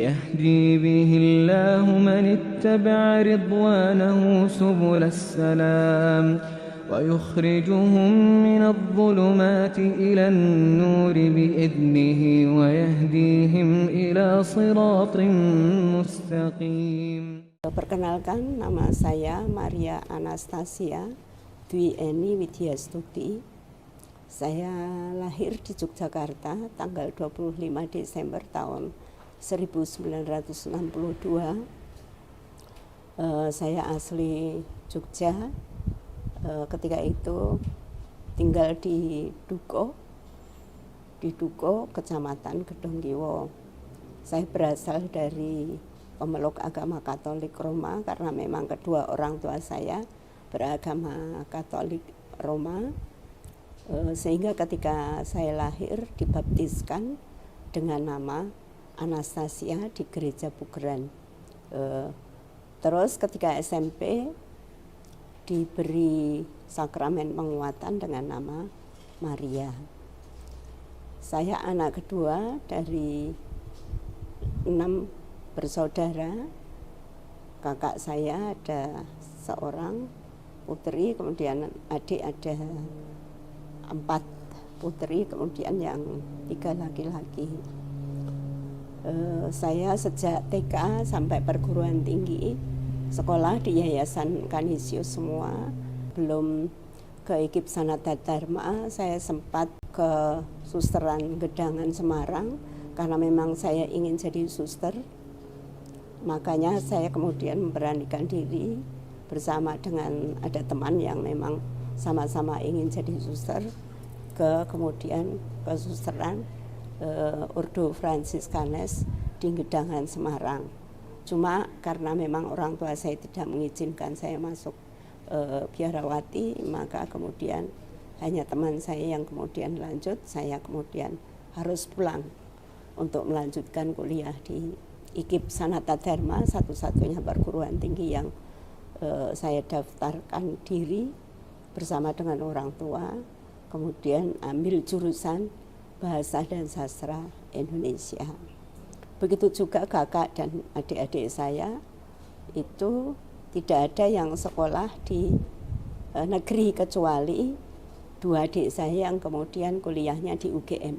يهدي به الله من اتبع رضوانه سبل السلام ويخرجهم من الظلمات إلى النور بإذنه ويهديهم إلى صراط مستقيم. Perkenalkan, nama saya Maria Anastasia Dwi Eni Widyastuti. Saya lahir di Yogyakarta tanggal 25 Desember tahun 1962. Saya asli Jogja. Ketika itu tinggal di Duko, Kecamatan Gedongkiwo. Saya berasal dari pemeluk agama Katolik Roma karena memang kedua orang tua saya beragama Katolik Roma, sehingga ketika saya lahir dibaptiskan dengan nama Anastasia di Gereja Bugeran. Terus ketika SMP diberi sakramen penguatan dengan nama Maria. Saya anak kedua dari 6 bersaudara. Kakak saya ada seorang putri, kemudian adik ada 4 putri, kemudian yang 3 laki-laki. Saya sejak TK sampai perguruan tinggi sekolah di Yayasan Kanisius semua. Belum ke IKIP Sanata Dharma, saya sempat ke Susteran Gedangan Semarang karena memang saya ingin jadi suster. Makanya saya kemudian memberanikan diri bersama dengan ada teman yang memang sama-sama ingin jadi suster kemudian ke Susteran Ordo Franciskanes di Gedangan Semarang. Cuma karena memang orang tua saya tidak mengizinkan saya masuk biarawati, maka kemudian hanya teman saya yang kemudian lanjut, saya kemudian harus pulang untuk melanjutkan kuliah di IKIP Sanata Dharma, satu-satunya perguruan tinggi yang saya daftarkan diri bersama dengan orang tua, kemudian ambil jurusan Bahasa dan Sastra Indonesia. Begitu juga kakak dan adik-adik saya itu tidak ada yang sekolah di negeri kecuali 2 adik saya yang kemudian kuliahnya di UGM.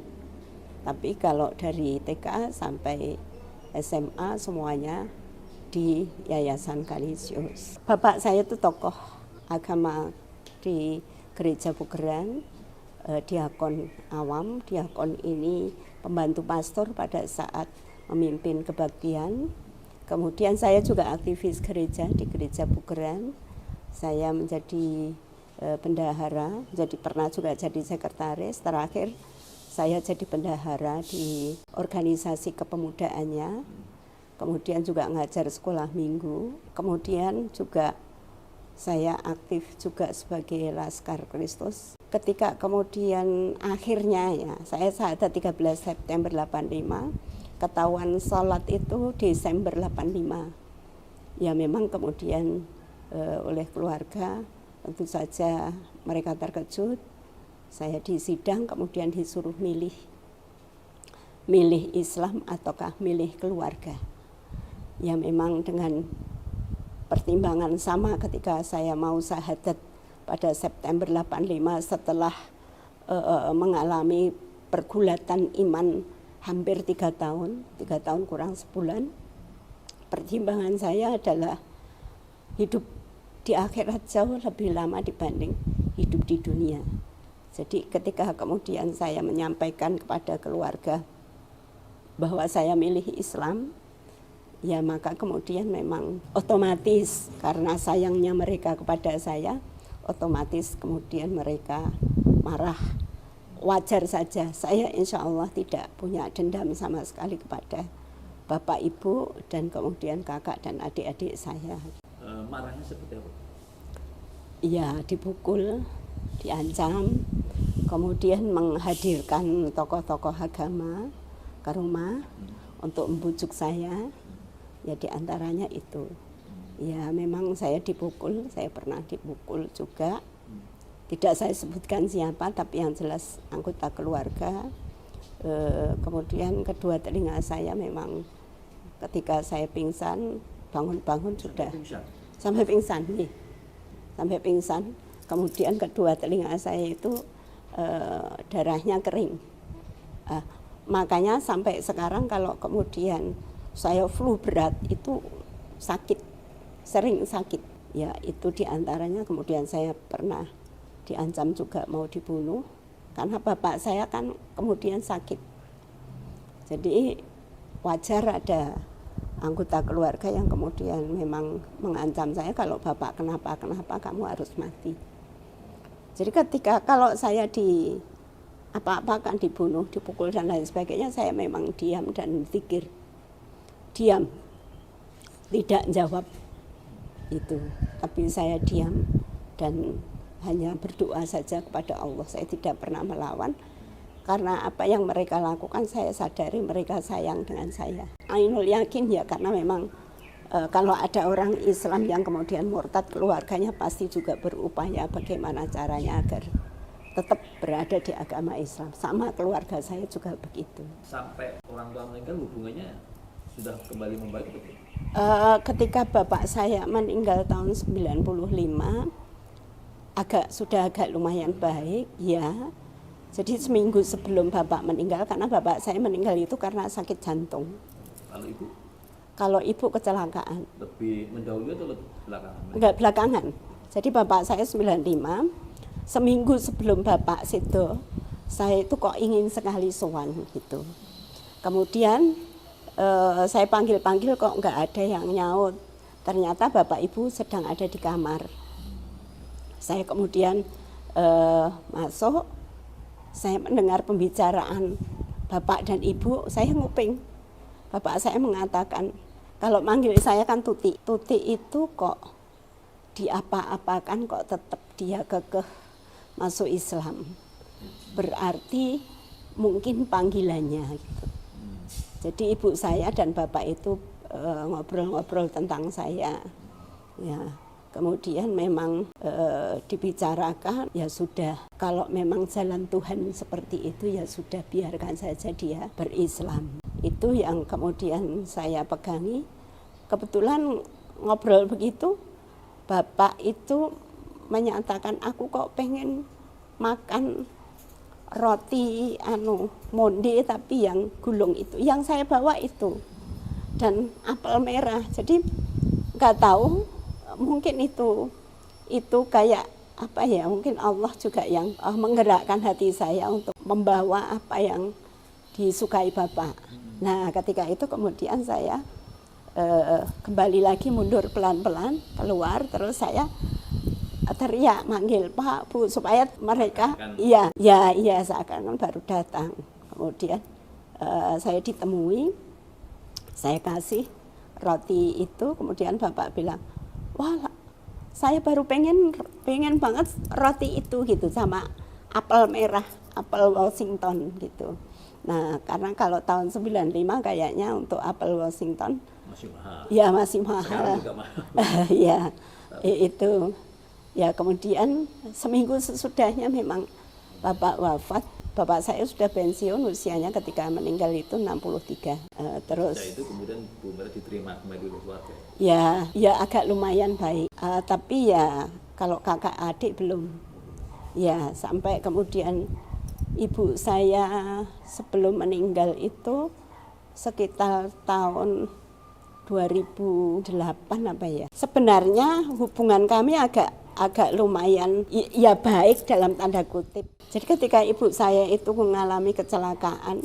Tapi kalau dari TK sampai SMA semuanya di Yayasan Kanisius. Bapak saya itu tokoh agama di Gereja Bugeran, diakon awam. Diakon ini pembantu pastor pada saat memimpin kebaktian. Kemudian saya juga aktivis gereja di Gereja Bugeran. Saya menjadi bendahara, pernah juga jadi sekretaris. Terakhir saya jadi bendahara di organisasi kepemudaannya. Kemudian juga ngajar sekolah minggu. Kemudian juga saya aktif juga sebagai Laskar Kristus. Ketika kemudian akhirnya saya saat 13 September 85, ketahuan sholat itu Desember 85. Ya memang kemudian oleh keluarga tentu saja mereka terkejut. Saya disidang kemudian disuruh milih Islam ataukah milih keluarga. Ya memang dengan pertimbangan sama ketika saya mau syahadat pada September 85 setelah mengalami pergulatan iman hampir 3 tahun kurang sebulan. Pertimbangan saya adalah hidup di akhirat jauh lebih lama dibanding hidup di dunia. Jadi ketika kemudian saya menyampaikan kepada keluarga bahwa saya milih Islam, ya maka kemudian memang otomatis karena sayangnya mereka kepada saya, otomatis kemudian mereka marah. Wajar saja, saya insya Allah tidak punya dendam sama sekali kepada bapak ibu dan kemudian kakak dan adik-adik saya. Marahnya seperti apa? Iya, dipukul, diancam, kemudian menghadirkan tokoh-tokoh agama ke rumah untuk membujuk saya. Ya diantaranya itu. Ya memang saya dipukul, saya pernah dipukul juga. Tidak saya sebutkan siapa, tapi yang jelas anggota keluarga. Kemudian kedua telinga saya memang ketika saya pingsan, bangun-bangun sudah Pingsan. sampai pingsan nih. Sampai pingsan. Kemudian kedua telinga saya itu darahnya kering. Makanya sampai sekarang kalau kemudian saya flu berat itu sakit, sering sakit. Ya itu diantaranya. Kemudian saya pernah diancam juga mau dibunuh karena bapak saya kan kemudian sakit. Jadi wajar ada anggota keluarga yang kemudian memang mengancam saya, kalau bapak kenapa kamu harus mati. Jadi ketika kalau saya di apa-apakan, dibunuh, dipukul dan lain sebagainya, saya memang diam dan zikir. Diam, tidak jawab itu, tapi saya diam dan hanya berdoa saja kepada Allah. Saya tidak pernah melawan, karena apa yang mereka lakukan saya sadari mereka sayang dengan saya. Ainul yakin ya, karena memang kalau ada orang Islam yang kemudian murtad, keluarganya pasti juga berupaya bagaimana caranya agar tetap berada di agama Islam. Sama keluarga saya juga begitu. Sampai orang tua meninggal hubungannya sudah kembali membaik betul? Ketika bapak saya meninggal tahun 95, sudah agak lumayan baik ya. Jadi seminggu sebelum bapak meninggal, karena bapak saya meninggal itu karena sakit jantung. Kalau ibu? Kalau ibu kecelakaan. Lebih mendahului atau lebih belakangan? Enggak, belakangan. Jadi bapak saya 95, seminggu sebelum bapak situ, saya itu kok ingin sekali sowan gitu. Kemudian saya panggil-panggil kok enggak ada yang nyaut. Ternyata bapak ibu sedang ada di kamar. Saya kemudian masuk, saya mendengar pembicaraan bapak dan ibu, saya nguping. Bapak saya mengatakan, kalau manggil saya kan Tuti. Tuti itu kok diapa-apakan kok tetap dia kekeh masuk Islam. Berarti mungkin panggilannya gitu. Jadi ibu saya dan bapak itu ngobrol-ngobrol tentang saya. Ya. Kemudian memang dibicarakan, ya sudah, kalau memang jalan Tuhan seperti itu ya sudah, biarkan saja dia berislam. Itu yang kemudian saya pegangi. Kebetulan ngobrol begitu, bapak itu menyatakan, aku kok pengen makan roti monde tapi yang gulung itu, yang saya bawa itu, dan apel merah. Jadi nggak tahu, mungkin itu kayak apa ya, mungkin Allah juga yang menggerakkan hati saya untuk membawa apa yang disukai bapak. Nah ketika itu kemudian saya kembali lagi mundur pelan-pelan keluar, terus saya teriak manggil Pak Bu supaya mereka iya seakan baru datang. Kemudian saya ditemui, saya kasih roti itu, kemudian bapak bilang, wah saya baru pengen banget roti itu gitu, sama apel merah, apel Washington gitu. Nah karena kalau tahun 95 kayaknya untuk apel Washington masih mahal. Ya masih mahal. Sekarang juga mahal. Ya itu. Ya kemudian seminggu sesudahnya memang bapak wafat. Bapak saya sudah pensiun, usianya ketika meninggal itu 63. Terus ya, itu kemudian Bu Mira diterima kembali oleh keluarga. Ya agak lumayan baik. Tapi ya kalau kakak adik belum. Ya sampai kemudian ibu saya sebelum meninggal itu sekitar tahun 2008 apa ya. Sebenarnya hubungan kami agak lumayan ya baik dalam tanda kutip. Jadi ketika ibu saya itu mengalami kecelakaan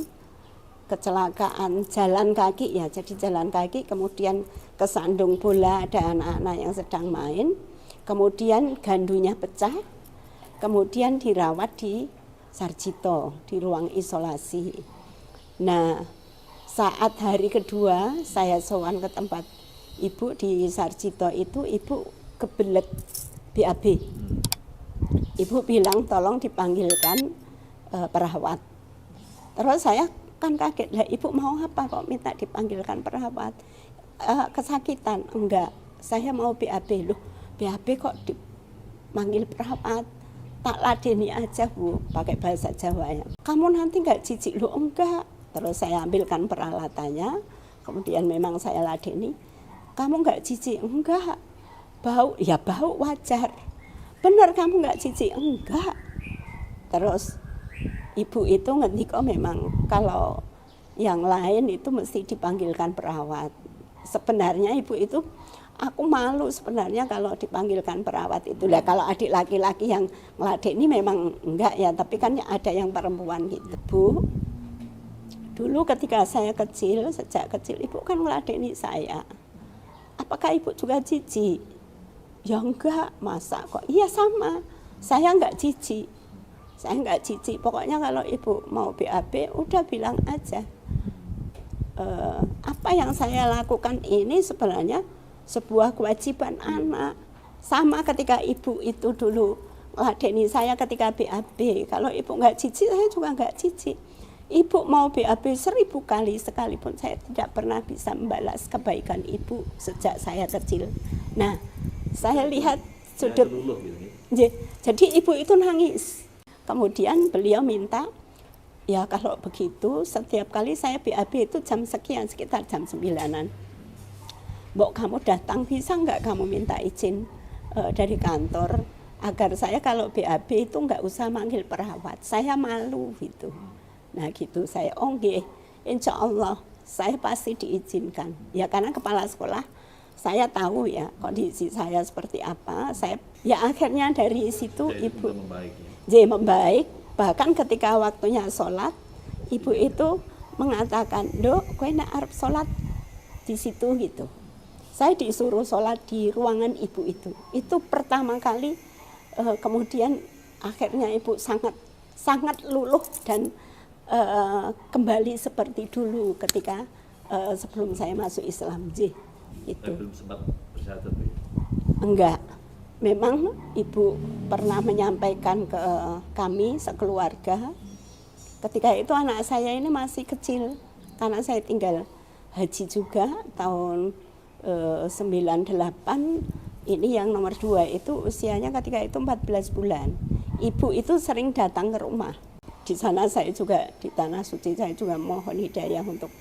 jalan kaki ya, jadi jalan kaki, kemudian kesandung bola, ada anak-anak yang sedang main, kemudian gandunya pecah, kemudian dirawat di Sarjito di ruang isolasi. Nah saat hari kedua saya sowan ke tempat ibu di Sarjito itu, ibu kebelet BAB. Ibu bilang tolong dipanggilkan perawat. Terus saya kan kaget, lah ibu mau apa kok minta dipanggilkan perawat? Kesakitan? Enggak, saya mau BAB. Loh BAB kok dipanggil perawat? Tak ladeni aja Bu, pakai bahasa Jawa ya. Kamu nanti enggak jijik? Loh enggak. Terus saya ambilkan peralatannya, Kemudian memang saya ladeni, kamu nggak jijik? Enggak. Bau? Ya bau wajar. Benar kamu nggak jijik? Enggak. Terus ibu itu ngendika memang kalau yang lain itu mesti dipanggilkan perawat. Sebenarnya ibu itu, aku malu sebenarnya kalau dipanggilkan perawat itu. Lah kalau adik laki-laki yang ngeladeni memang enggak ya, tapi kan ada yang perempuan gitu. Bu, dulu ketika saya kecil, sejak kecil ibu kan ngeladeni saya. Apakah ibu juga jijik? Ya enggak, masa kok? Iya sama, saya enggak jijik. Saya enggak jijik, pokoknya kalau ibu mau BAB udah bilang aja. Apa yang saya lakukan ini sebenarnya sebuah kewajiban anak. Sama ketika ibu itu dulu ngeladeni saya ketika BAB. Kalau ibu enggak jijik, saya juga enggak jijik. Ibu mau BAB 1000 kali sekalipun saya tidak pernah bisa membalas kebaikan ibu sejak saya kecil. Nah, saya lihat sudut. Jadi ibu itu nangis. Kemudian beliau minta, ya kalau begitu setiap kali saya BAB itu jam sekian, sekitar jam 9-an. Mbok kamu datang, bisa nggak kamu minta izin dari kantor agar saya kalau BAB itu nggak usah manggil perawat, saya malu gitu. Nah gitu saya, oh nggih, insya Allah saya pasti diizinkan. Ya karena kepala sekolah saya tahu ya kondisi saya seperti apa. Saya ya akhirnya dari situ ibu membaik. Bahkan ketika waktunya sholat, ibu itu mengatakan, Dok, kowe nek arep sholat di situ gitu. Saya disuruh sholat di ruangan ibu itu. Itu pertama kali. Kemudian akhirnya ibu sangat luluh dan kembali seperti dulu ketika sebelum saya masuk Islam. Itu. Belum sempat bersyahadat, Bu? Enggak. Memang ibu pernah menyampaikan ke kami sekeluarga. Ketika itu anak saya ini masih kecil, karena saya tinggal haji juga tahun 98. Ini yang nomor 2 itu usianya ketika itu 14 bulan. Ibu itu sering datang ke rumah. Di sana saya juga, di Tanah Suci saya juga mohon hidayah untuk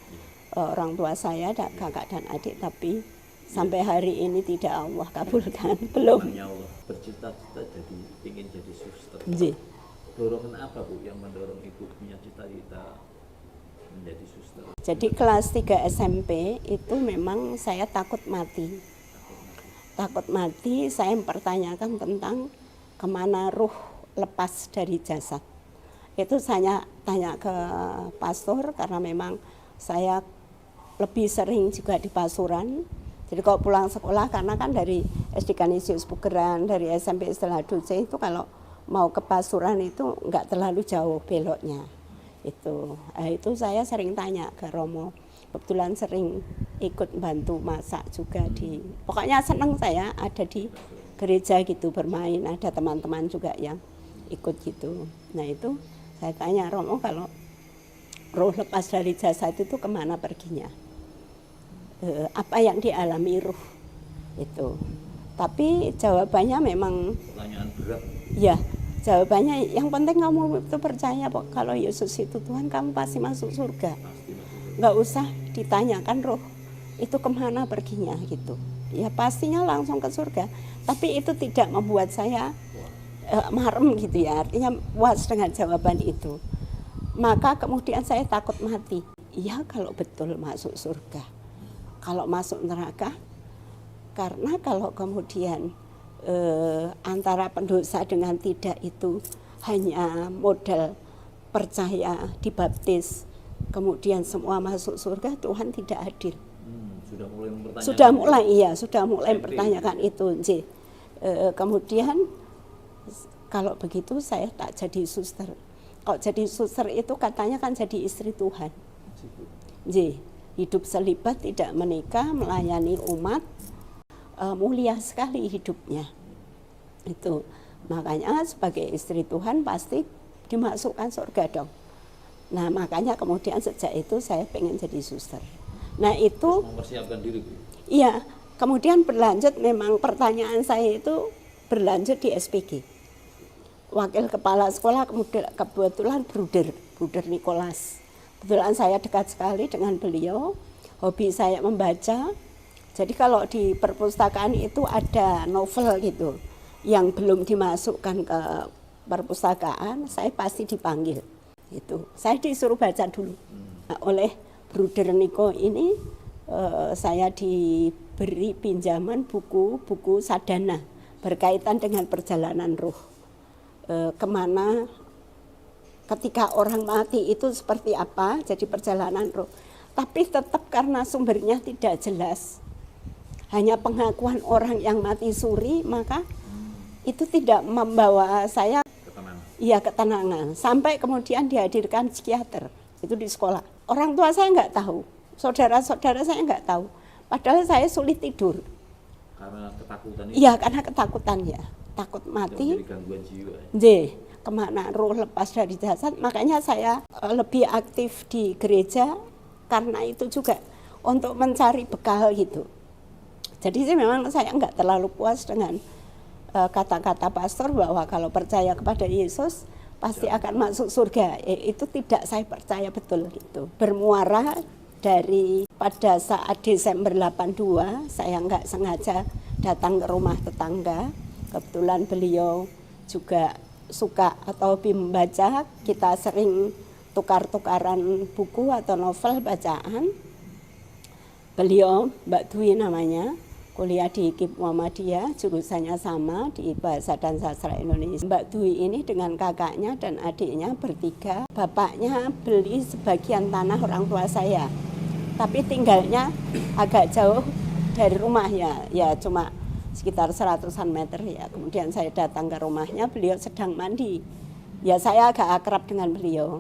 orang tua saya, kakak dan adik, tapi sampai hari ini tidak Allah kabulkan, belum. Allah bercita-cita ingin jadi suster. Dorongan apa Bu yang mendorong ibu punya cita-cita menjadi suster? Jadi kelas 3 SMP itu memang saya takut mati. Takut mati, saya mempertanyakan tentang kemana ruh lepas dari jasad. Itu saya tanya ke pastor karena memang saya lebih sering juga di Pasuruan. Jadi kalau pulang sekolah, karena kan dari SD Kanisius Pugeran, dari SMP Istilah Duce itu kalau mau ke Pasuruan itu nggak terlalu jauh beloknya. Itu saya sering tanya ke Romo. Kebetulan sering ikut bantu masak juga pokoknya senang saya ada di gereja gitu bermain, ada teman-teman juga yang ikut gitu. Nah itu saya tanya Romo, kalau roh lepas dari jasad itu kemana perginya? Apa yang dialami ruh itu. Tapi jawabannya memang pertanyaan berat. Ya, jawabannya yang penting kamu itu percaya kalau Yesus itu Tuhan, kamu pasti masuk surga. Nggak usah ditanyakan roh itu kemana perginya gitu. Ya pastinya langsung ke surga. Tapi itu tidak membuat saya marem gitu ya. Artinya puas dengan jawaban itu. Maka kemudian saya takut mati. Iya kalau betul masuk surga. Kalau masuk neraka, karena kalau kemudian antara pendosa dengan tidak itu hanya modal percaya, dibaptis, kemudian semua masuk surga, Tuhan tidak adil. Sudah mulai mempertanyakan itu. Kemudian kalau begitu saya tak jadi suster. Kalau jadi suster itu katanya kan jadi istri Tuhan. Hidup selibat, tidak menikah, melayani umat, mulia sekali hidupnya. Itu makanya sebagai istri Tuhan pasti dimasukkan surga dong. Nah makanya kemudian sejak itu saya pengen jadi suster. Nah itu mempersiapkan diri, Bu. Iya, kemudian berlanjut, memang pertanyaan saya itu berlanjut di SPG. Wakil kepala sekolah kebetulan Bruder Nikolas. Kebetulan saya dekat sekali dengan beliau. hobi saya membaca. Jadi kalau di perpustakaan itu ada novel gitu yang belum dimasukkan ke perpustakaan, saya pasti dipanggil. Itu saya disuruh baca dulu. Nah, oleh Bruder Niko ini saya diberi pinjaman buku sadana berkaitan dengan perjalanan ruh. Kemana ketika orang mati itu seperti apa, jadi perjalanan ruh. Tapi tetap karena sumbernya tidak jelas, hanya pengakuan orang yang mati suri, maka itu tidak membawa saya ketenangan. Sampai kemudian dihadirkan psikiater, itu di sekolah. Orang tua saya nggak tahu, saudara-saudara saya nggak tahu. Padahal saya sulit tidur. Karena ketakutan itu? Iya, karena ketakutan ya. Takut mati. Jadi gangguan jiwa. Kemana ruh lepas dari jasad. Makanya saya lebih aktif di gereja karena itu juga untuk mencari bekal gitu. Jadi sih memang saya nggak terlalu puas dengan kata-kata pastor bahwa kalau percaya kepada Yesus pasti akan masuk surga. Itu tidak saya percaya betul gitu. Bermuara dari pada saat Desember 82 saya nggak sengaja datang ke rumah tetangga. Kebetulan beliau juga suka atau hobi membaca. Kita sering tukar-tukaran buku atau novel bacaan. Beliau Mbak Dwi namanya, kuliah di KIP Muhammadiyah, jurusannya sama di Bahasa dan Sastra Indonesia. Mbak Dwi ini dengan kakaknya dan adiknya bertiga, bapaknya beli sebagian tanah orang tua saya, tapi tinggalnya agak jauh dari rumah ya cuma sekitar 100-an meter ya. Kemudian saya datang ke rumahnya, beliau sedang mandi. Ya saya agak akrab dengan beliau.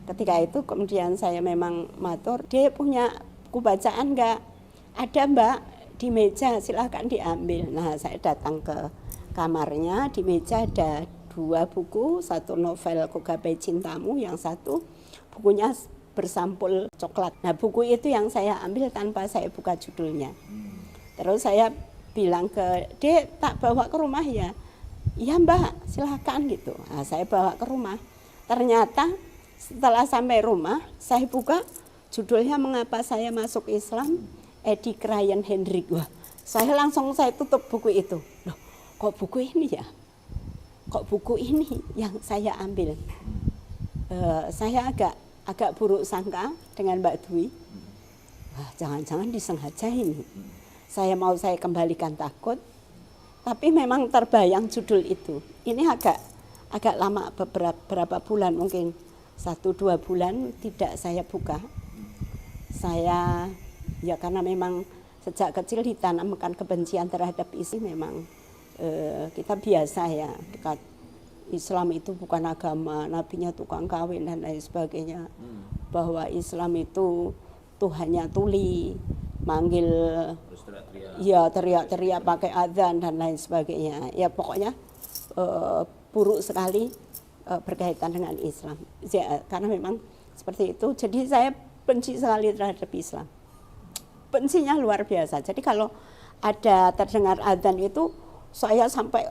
Ketika itu kemudian saya memang matur, dia punya buku bacaan enggak? Ada Mbak, di meja, silahkan diambil. Nah saya datang ke kamarnya, di meja ada 2 buku, 1 novel Kugapai Cintamu, yang 1 bukunya bersampul coklat. Nah buku itu yang saya ambil tanpa saya buka judulnya. Terus saya bilang ke Dek, tak bawa ke rumah ya? Iya Mbak, silahkan gitu. Nah, saya bawa ke rumah. Ternyata setelah sampai rumah, saya buka judulnya Mengapa Saya Masuk Islam, Edi Krayan Hendrik. Wah, saya tutup buku itu. Loh, kok buku ini ya? Kok buku ini yang saya ambil? Saya agak buruk sangka dengan Mbak Dwi. Wah, jangan-jangan disengaja ini. Saya kembalikan takut, tapi memang terbayang judul itu. Ini agak lama, beberapa bulan, mungkin 1-2 bulan tidak saya buka. Saya ya karena memang sejak kecil ditanamkan kebencian terhadap isi, memang kita biasa ya, dekat Islam itu bukan agama, nabinya tukang kawin dan lain sebagainya. Bahwa Islam itu Tuhannya tuli, manggil, ya teriak-teriak pakai adzan dan lain sebagainya. Ya pokoknya buruk sekali berkaitan dengan Islam. Ya, karena memang seperti itu. Jadi saya benci sekali terhadap Islam. Bencinya luar biasa. Jadi kalau ada terdengar adzan itu saya sampai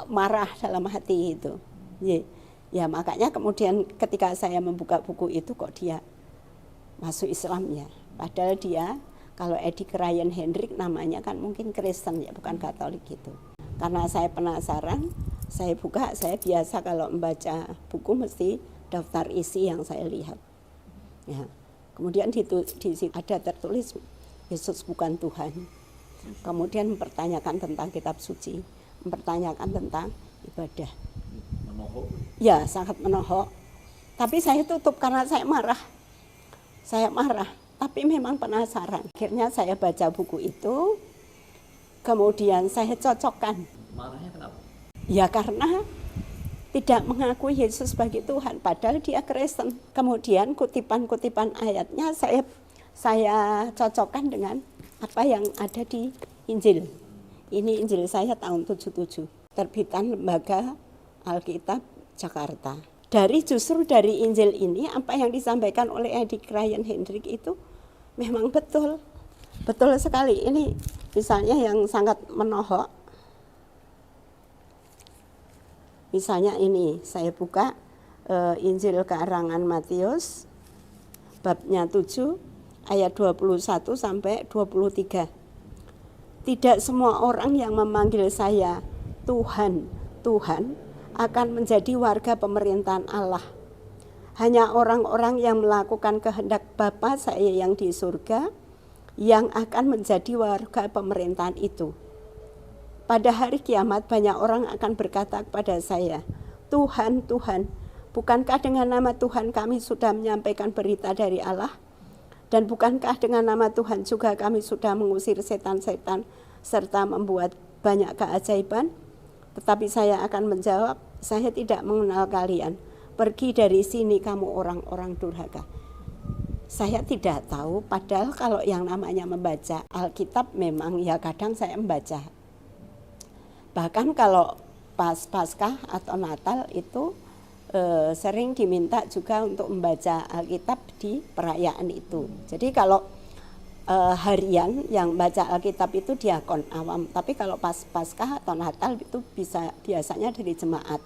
marah dalam hati itu. Ya makanya kemudian ketika saya membuka buku itu kok dia masuk Islam ya. Padahal dia kalau Edi Krayan Hendrik namanya kan mungkin Kristen ya, bukan Katolik gitu. Karena saya penasaran, saya buka, saya biasa kalau membaca buku mesti daftar isi yang saya lihat. Ya. Kemudian di situ ada tertulis Yesus bukan Tuhan. Kemudian mempertanyakan tentang kitab suci, mempertanyakan tentang ibadah. Menohok? Ya, sangat menohok. Tapi saya tutup karena saya marah. Tapi memang penasaran. Akhirnya saya baca buku itu, kemudian saya cocokkan. Marahnya kenapa? Ya karena tidak mengakui Yesus sebagai Tuhan, padahal dia Kristen. Kemudian kutipan-kutipan ayatnya saya cocokkan dengan apa yang ada di Injil. Ini Injil saya tahun 77, terbitan Lembaga Alkitab Jakarta. Justru dari Injil ini apa yang disampaikan oleh Edi Krayan Hendrik itu memang betul sekali. Ini misalnya yang sangat menohok. Misalnya ini saya buka Injil karangan Matius babnya 7 ayat 21 sampai 23. Tidak semua orang yang memanggil saya Tuhan, Tuhan akan menjadi warga pemerintahan Allah. Hanya orang-orang yang melakukan kehendak Bapa saya yang di surga yang akan menjadi warga pemerintahan itu. Pada hari kiamat banyak orang akan berkata kepada saya, Tuhan, Tuhan, bukankah dengan nama Tuhan kami sudah menyampaikan berita dari Allah? Dan bukankah dengan nama Tuhan juga kami sudah mengusir setan-setan serta membuat banyak keajaiban? Tetapi saya akan menjawab, saya tidak mengenal kalian. Pergi dari sini kamu orang-orang durhaka. Saya tidak tahu, padahal kalau yang namanya membaca Alkitab memang ya kadang saya membaca. Bahkan kalau pas Paskah atau Natal itu sering diminta juga untuk membaca Alkitab di perayaan itu. Jadi kalau harian yang baca Alkitab itu diakon awam, tapi kalau pas Paskah atau Natal itu biasanya dari jemaat.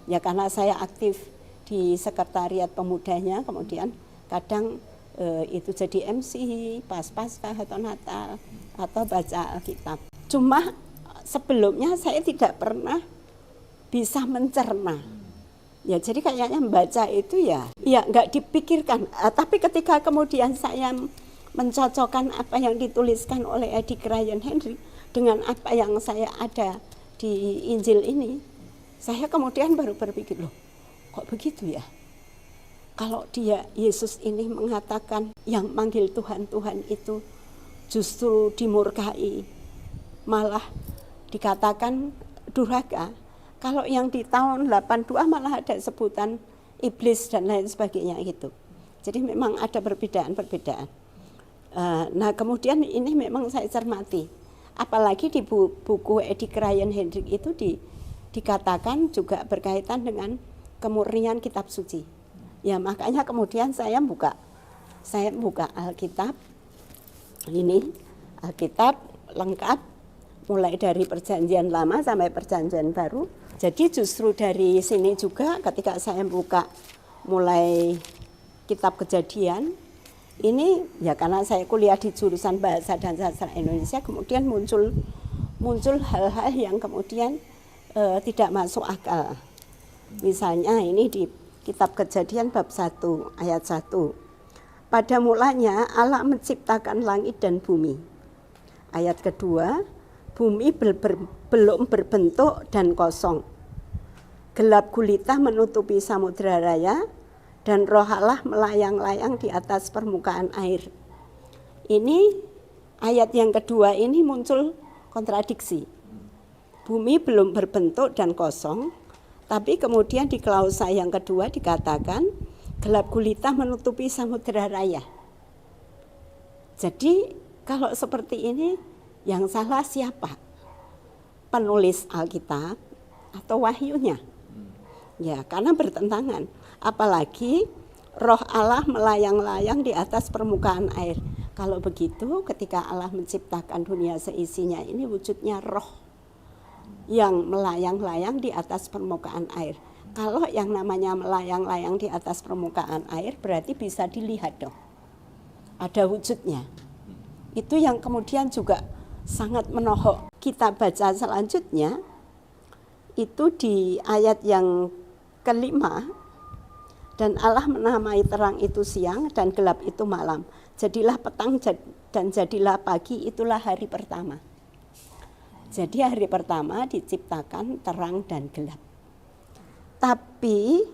Ya karena saya aktif di sekretariat pemudanya, kemudian kadang itu jadi MC pas Paskah atau Natal atau baca Alkitab. Cuma sebelumnya saya tidak pernah bisa mencerna. Ya jadi kayaknya membaca itu ya nggak dipikirkan. Tapi ketika kemudian saya mencocokkan apa yang dituliskan oleh Eddie Ryan Hendry dengan apa yang saya ada di Injil ini, saya kemudian baru berpikir, loh kok begitu ya? Kalau dia, Yesus ini mengatakan yang manggil Tuhan, Tuhan itu justru dimurkai, malah dikatakan durhaka. Kalau yang di tahun 82 malah ada sebutan iblis dan lain sebagainya gitu. Jadi memang ada perbedaan-perbedaan. Nah kemudian ini memang saya cermati. Apalagi di buku Eddie Ryan Hendry itu dikatakan juga berkaitan dengan kemurnian kitab suci. Ya makanya kemudian saya buka Alkitab ini, Alkitab lengkap mulai dari perjanjian lama sampai perjanjian baru. Jadi justru dari sini juga ketika saya buka mulai kitab Kejadian ini ya karena saya kuliah di jurusan Bahasa dan Sastra Indonesia, kemudian muncul hal-hal yang kemudian tidak masuk akal. Misalnya ini di kitab Kejadian bab 1 ayat 1. Pada mulanya Allah menciptakan langit dan bumi. Ayat kedua, bumi belum berbentuk dan kosong. Gelap gulita menutupi samudera raya dan roh Allah melayang-layang di atas permukaan air. Ini ayat yang kedua ini muncul kontradiksi. Bumi belum berbentuk dan kosong, tapi kemudian di klausa yang kedua dikatakan gelap gulita menutupi samudera raya. Jadi kalau seperti ini yang salah siapa? Penulis Alkitab atau wahyunya? Ya, karena bertentangan. Apalagi roh Allah melayang-layang di atas permukaan air. Kalau begitu ketika Allah menciptakan dunia seisinya ini wujudnya roh yang melayang-layang di atas permukaan air. Kalau yang namanya melayang-layang di atas permukaan air berarti bisa dilihat dong. Ada wujudnya. Itu yang kemudian juga sangat menohok. Kita baca selanjutnya itu di ayat yang kelima, dan Allah menamai terang itu siang dan gelap itu malam. Jadilah petang dan jadilah pagi, itulah hari pertama. Jadi hari pertama diciptakan terang dan gelap. Tapi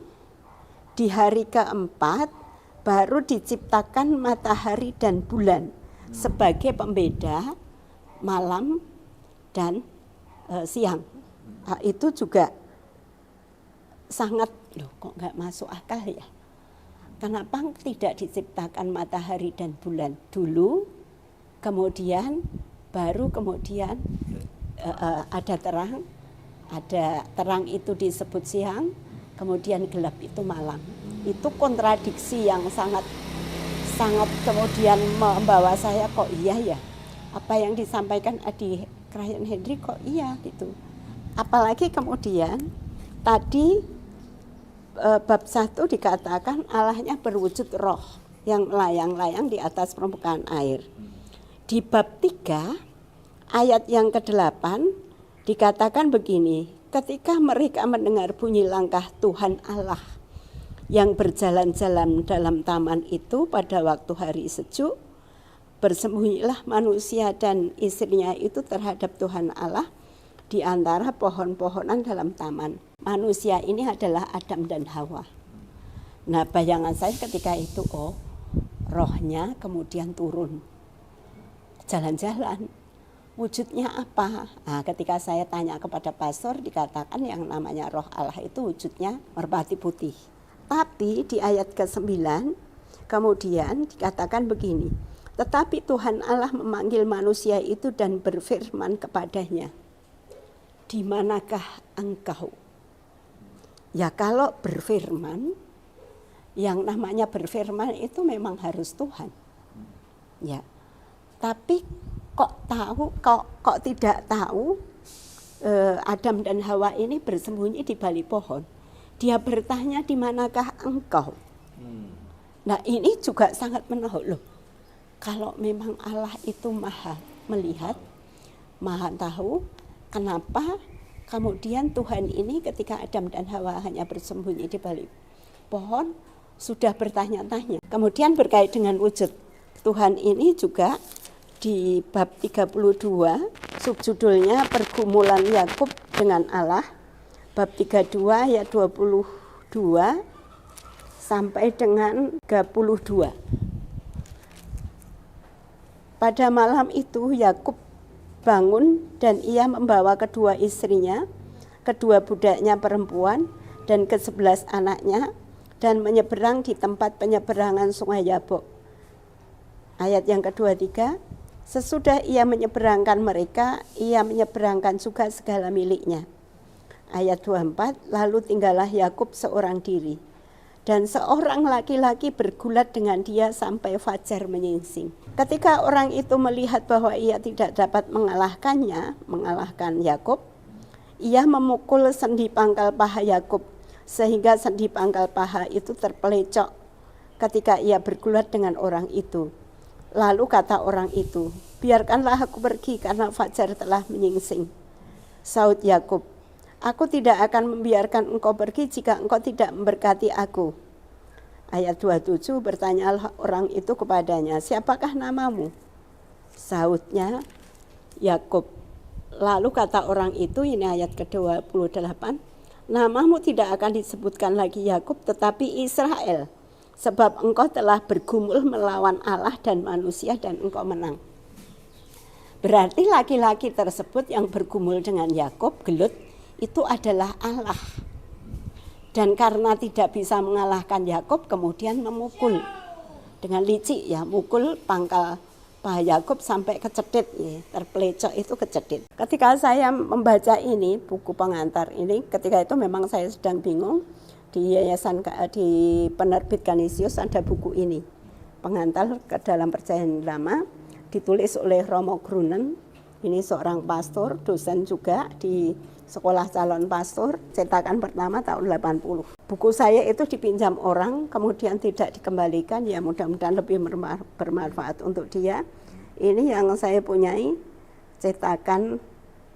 di hari keempat baru diciptakan matahari dan bulan sebagai pembeda malam dan siang. Nah, itu juga sangat, loh kok nggak masuk akal ya? Kenapa tidak diciptakan matahari dan bulan dulu, kemudian ada terang itu disebut siang, kemudian gelap itu malam. Itu kontradiksi yang sangat kemudian membawa saya kok iya ya, apa yang disampaikan Eddie Ryan Hendry kok iya gitu. Apalagi kemudian tadi bab 1 dikatakan Allahnya berwujud roh. yang melayang-layang di atas permukaan air. Di bab 3 ayat yang ke-8 dikatakan begini, ketika mereka mendengar bunyi langkah Tuhan Allah yang berjalan-jalan dalam taman itu pada waktu hari sejuk, bersembunyilah manusia dan istrinya itu terhadap Tuhan Allah di antara pohon-pohonan dalam taman. Manusia ini adalah Adam dan Hawa. Nah, bayangan saya ketika itu, rohnya kemudian turun, jalan-jalan. Wujudnya apa? Nah, ketika saya tanya kepada pastor, dikatakan yang namanya roh Allah itu wujudnya merpati putih. Tapi di ayat ke-9 kemudian dikatakan begini, tetapi Tuhan Allah memanggil manusia itu dan berfirman kepadanya, di manakah engkau? Ya kalau berfirman, yang namanya berfirman itu memang harus Tuhan. Ya. Tapi kok tidak tahu Adam dan Hawa ini bersembunyi di balik pohon. Dia bertanya, di manakah engkau? Nah, ini juga sangat menarik loh. Kalau memang Allah itu maha melihat, maha tahu, kenapa kemudian Tuhan ini ketika Adam dan Hawa hanya bersembunyi di balik pohon sudah bertanya-tanya. Kemudian berkait dengan wujud Tuhan ini juga di bab 32, subjudulnya pergumulan Yakub dengan Allah, bab 32 ayat 22 sampai dengan 32. Pada malam itu Yakub bangun dan ia membawa kedua istrinya, kedua budaknya perempuan dan ke-11 anaknya dan menyeberang di tempat penyeberangan sungai Yabok. Ayat yang ke-23, sesudah ia menyeberangkan mereka, ia menyeberangkan juga segala miliknya. Ayat 24, lalu tinggallah Yakub seorang diri, dan seorang laki-laki bergulat dengan dia sampai fajar menyingsing. Ketika orang itu melihat bahwa ia tidak dapat mengalahkan Yakub, ia memukul sendi pangkal paha Yakub, sehingga sendi pangkal paha itu terpelecok ketika ia bergulat dengan orang itu. Lalu kata orang itu, biarkanlah aku pergi karena fajar telah menyingsing. Saud Yakub, aku tidak akan membiarkan engkau pergi jika engkau tidak memberkati aku. Ayat 27, bertanyalah orang itu kepadanya, siapakah namamu? Saudnya, Yakub. Lalu kata orang itu, ini ayat ke-28, namamu tidak akan disebutkan lagi Yakub tetapi Israel, sebab engkau telah bergumul melawan Allah dan manusia dan engkau menang. Berarti laki-laki tersebut yang bergumul dengan Yakub, gelut, itu adalah Allah. Dan karena tidak bisa mengalahkan Yakub, kemudian memukul dengan licik, ya, mukul pangkal paha Yakub sampai kecedit, ya, terpelecok itu kecedit. Ketika saya membaca ini, buku pengantar ini, ketika itu memang saya sedang bingung. Di yayasan, di penerbit Kanisius ada buku ini, pengantar ke dalam perjanjian lama, ditulis oleh Romo Grunen. Ini seorang pastor, dosen juga di sekolah calon pastor, cetakan pertama tahun 80. Buku saya itu dipinjam orang, kemudian tidak dikembalikan, ya mudah-mudahan lebih bermanfaat untuk dia. Ini yang saya punyai, cetakan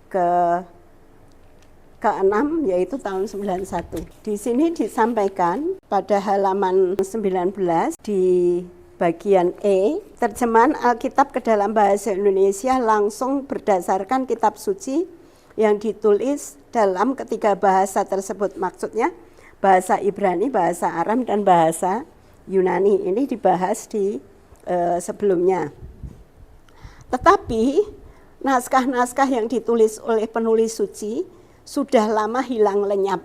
ke-6, yaitu tahun 91. Di sini disampaikan pada halaman 19 di bagian E, terjemahan Alkitab ke dalam bahasa Indonesia langsung berdasarkan kitab suci yang ditulis dalam ketiga bahasa tersebut. Maksudnya bahasa Ibrani, bahasa Aram, dan bahasa Yunani. Ini dibahas di sebelumnya. Tetapi naskah-naskah yang ditulis oleh penulis suci sudah lama hilang lenyap.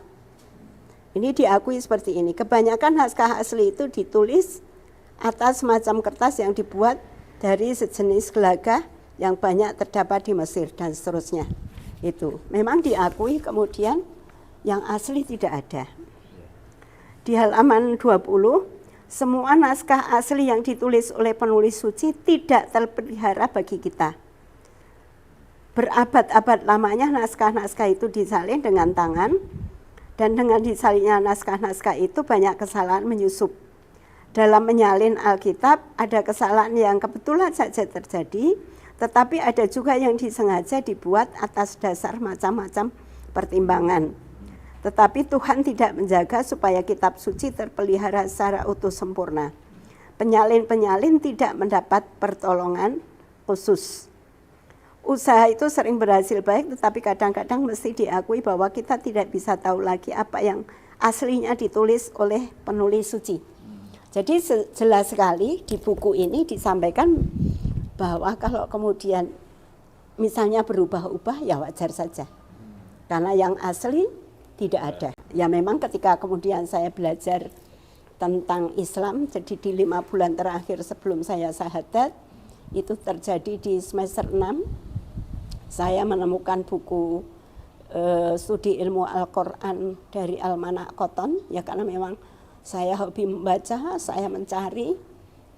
Ini diakui seperti ini. Kebanyakan naskah asli itu ditulis atas macam kertas yang dibuat dari sejenis gelagah yang banyak terdapat di Mesir dan seterusnya. Itu memang diakui, kemudian yang asli tidak ada. Di halaman 20, semua naskah asli yang ditulis oleh penulis suci tidak terpelihara bagi kita. Berabad-abad lamanya naskah-naskah itu disalin dengan tangan, dan dengan disalinnya naskah-naskah itu banyak kesalahan menyusup. dalam menyalin Alkitab ada kesalahan yang kebetulan saja terjadi, tetapi ada juga yang disengaja dibuat atas dasar macam-macam pertimbangan. Tetapi Tuhan tidak menjaga supaya kitab suci terpelihara secara utuh sempurna. Penyalin-penyalin tidak mendapat pertolongan khusus. Usaha itu sering berhasil baik, tetapi kadang-kadang mesti diakui bahwa kita tidak bisa tahu lagi apa yang aslinya ditulis oleh penulis suci. Jadi jelas sekali di buku ini disampaikan bahwa kalau kemudian misalnya berubah-ubah ya wajar saja. Karena yang asli tidak ada. Ya memang ketika kemudian saya belajar tentang Islam, jadi di 5 bulan terakhir sebelum saya syahadat, itu terjadi di semester 6, saya menemukan buku studi ilmu Al-Quran dari Almanak Cotton, ya karena memang saya hobi membaca, saya mencari,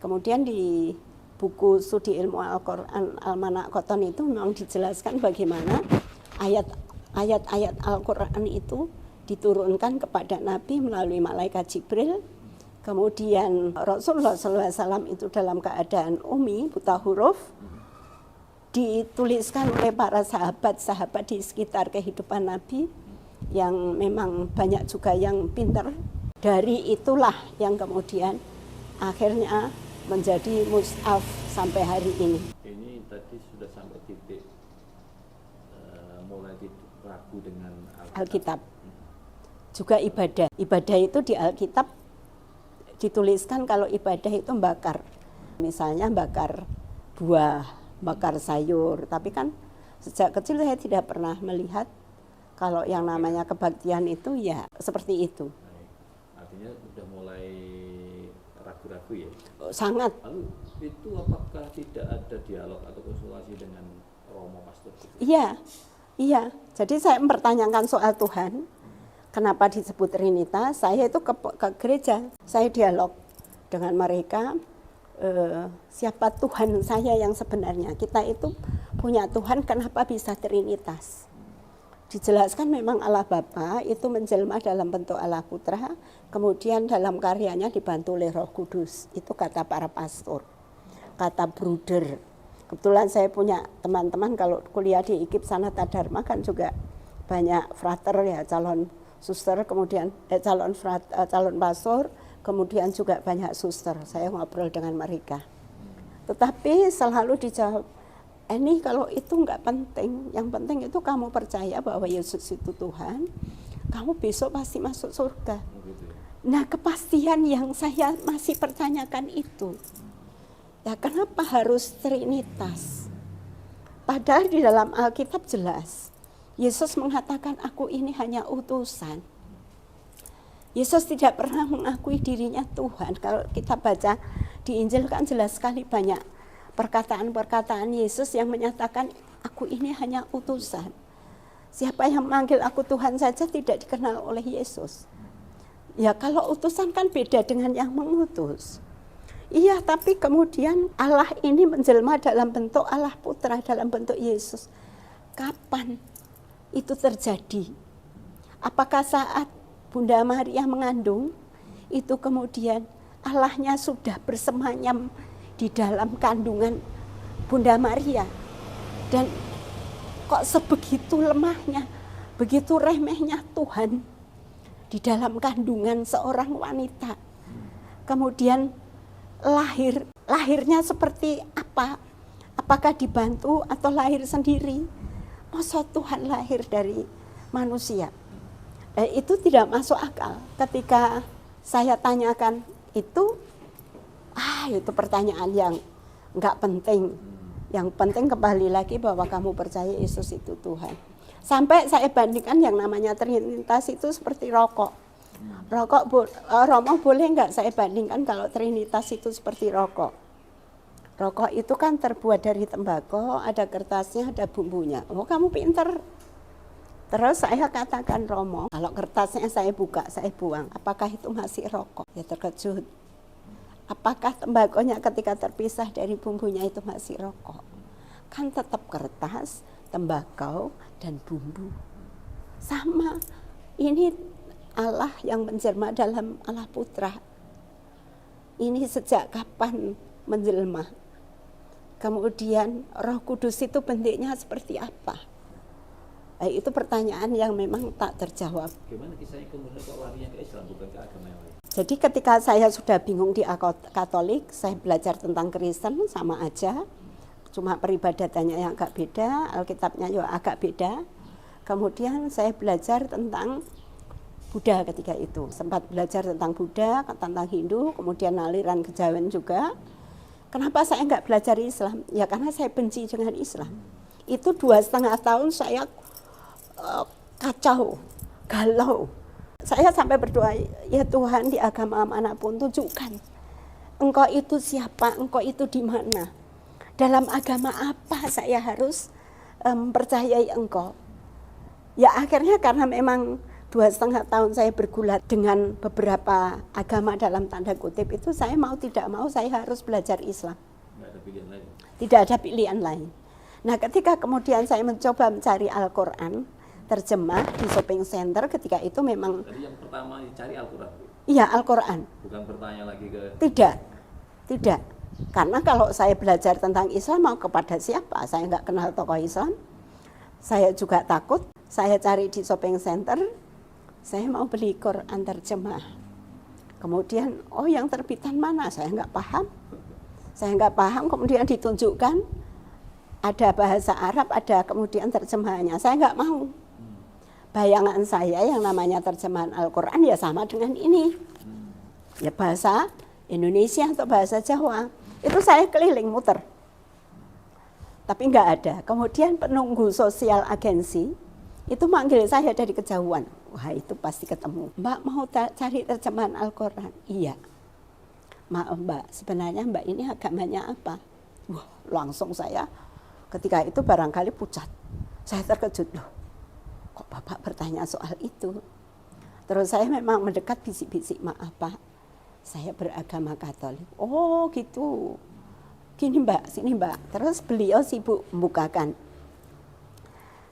kemudian di buku studi ilmu Al-Quran Almanak Cotton itu memang dijelaskan bagaimana ayat-ayat Al-Quran itu diturunkan kepada Nabi melalui malaikat Jibril. Kemudian Rasulullah SAW itu dalam keadaan umi, buta huruf, dituliskan oleh para sahabat-sahabat di sekitar kehidupan Nabi yang memang banyak juga yang pintar. Dari itulah yang kemudian akhirnya menjadi mushaf sampai hari ini. Ini tadi sudah sampai titik mulai ragu dengan Alkitab. Juga ibadah. Ibadah itu di Alkitab dituliskan kalau ibadah itu bakar. Misalnya bakar buah, bakar sayur. Tapi kan sejak kecil saya tidak pernah melihat kalau yang namanya kebaktian itu ya seperti itu. Artinya sudah mulai ragu-ragu ya? Sangat. Lalu itu apakah tidak ada dialog atau konsultasi dengan Romo Pastor? Iya. Jadi saya mempertanyakan soal Tuhan. Kenapa disebut Trinitas? Saya itu ke gereja, saya dialog dengan mereka. Siapa Tuhan saya yang sebenarnya? Kita itu punya Tuhan, kenapa bisa Trinitas? Dijelaskan memang Allah Bapa itu menjelma dalam bentuk Allah Putra, kemudian dalam karyanya dibantu oleh Roh Kudus. Itu kata para pastor, kata bruder. Kebetulan saya punya teman-teman kalau kuliah di IKIP Sanata Dharma kan juga banyak frater ya, calon suster, kemudian calon pastor, kemudian juga banyak suster. Saya ngobrol dengan mereka. Tetapi selalu dijawab, ini kalau itu enggak penting, yang penting itu kamu percaya bahwa Yesus itu Tuhan, kamu besok pasti masuk surga. Nah, kepastian yang saya masih pertanyakan itu, ya kenapa harus Trinitas? Padahal di dalam Alkitab jelas, Yesus mengatakan aku ini hanya utusan. Yesus tidak pernah mengakui dirinya Tuhan. Kalau kita baca di Injil kan jelas sekali banyak perkataan-perkataan Yesus yang menyatakan aku ini hanya utusan. Siapa yang memanggil aku Tuhan saja tidak dikenal oleh Yesus. Ya kalau utusan kan beda dengan yang mengutus. Iya, tapi kemudian Allah ini menjelma dalam bentuk Allah Putra, dalam bentuk Yesus. Kapan itu terjadi? Apakah saat Bunda Maria mengandung, itu kemudian Allahnya sudah bersemayam di dalam kandungan Bunda Maria? Dan kok sebegitu lemahnya, begitu remehnya Tuhan di dalam kandungan seorang wanita. Kemudian lahirnya seperti apa? Apakah dibantu atau lahir sendiri? Masa Tuhan lahir dari manusia? Itu tidak masuk akal. Ketika saya tanyakan itu pertanyaan yang enggak penting. Yang penting kembali lagi bahwa kamu percaya Yesus itu Tuhan. Sampai saya bandingkan yang namanya Trinitas itu seperti rokok. Romo boleh enggak saya bandingkan kalau Trinitas itu seperti rokok. Rokok itu kan terbuat dari tembakau, ada kertasnya, ada bumbunya. Oh, kamu pinter. Terus saya katakan, Romo, kalau kertasnya saya buka, saya buang, apakah itu masih rokok? Ya terkejut. Apakah tembakonya ketika terpisah dari bumbunya itu masih rokok? Kan tetap kertas, tembakau, dan bumbu. Sama, ini Allah yang menjelma dalam Allah Putra. ini sejak kapan menjelma? Kemudian Roh Kudus itu bentuknya seperti apa? Itu pertanyaan yang memang tak terjawab. Gimana kisahnya kemudian kok larinya ke Islam bukan ke agama yang lain? Jadi ketika saya sudah bingung di Katolik, saya belajar tentang Kristen sama aja. Cuma peribadatannya yang agak beda, Alkitabnya juga agak beda. Kemudian saya belajar tentang Buddha ketika itu. Sempat belajar tentang Buddha, tentang Hindu, kemudian aliran kejawen juga. Kenapa saya nggak belajar Islam? Ya karena saya benci dengan Islam. Itu 2,5 tahun saya kacau, galau. Saya sampai berdoa, ya Tuhan di agama manapun tunjukkan. Engkau itu siapa, engkau itu di mana. Dalam agama apa saya harus mempercayai engkau. Ya akhirnya karena memang 2,5 tahun saya bergulat dengan beberapa agama dalam tanda kutip itu, saya mau tidak mau saya harus belajar Islam. Nggak ada pilihan lain. Tidak ada pilihan lain. Nah ketika kemudian saya mencoba mencari Al-Quran, terjemah di shopping center ketika itu memang... Jadi yang pertama dicari Al-Quran? Iya Al-Quran. Bukan bertanya lagi ke... Tidak. Karena kalau saya belajar tentang Islam mau kepada siapa? Saya nggak kenal tokoh Islam. Saya juga takut. Saya cari di shopping center, saya mau beli Quran terjemah. Kemudian, yang terbitan mana? Saya nggak paham, kemudian ditunjukkan ada bahasa Arab, ada kemudian terjemahannya. Saya nggak mau. Bayangan saya yang namanya terjemahan Al-Quran ya sama dengan ini. Ya bahasa Indonesia atau bahasa Jawa. Itu saya keliling muter. Tapi nggak ada. Kemudian penunggu sosial agensi itu manggil saya dari kejauhan. Wah itu pasti ketemu. Mbak mau cari terjemahan Al-Quran? Iya. Maaf Mbak, sebenarnya Mbak ini agamanya apa? Wah langsung saya ketika itu barangkali pucat. Saya terkejut loh. Kok Bapak bertanya soal itu? Terus saya memang mendekat bisik-bisik, maaf Pak, saya beragama Katolik. Oh gitu. Gini Mbak, sini Mbak. Terus beliau sibuk membukakan.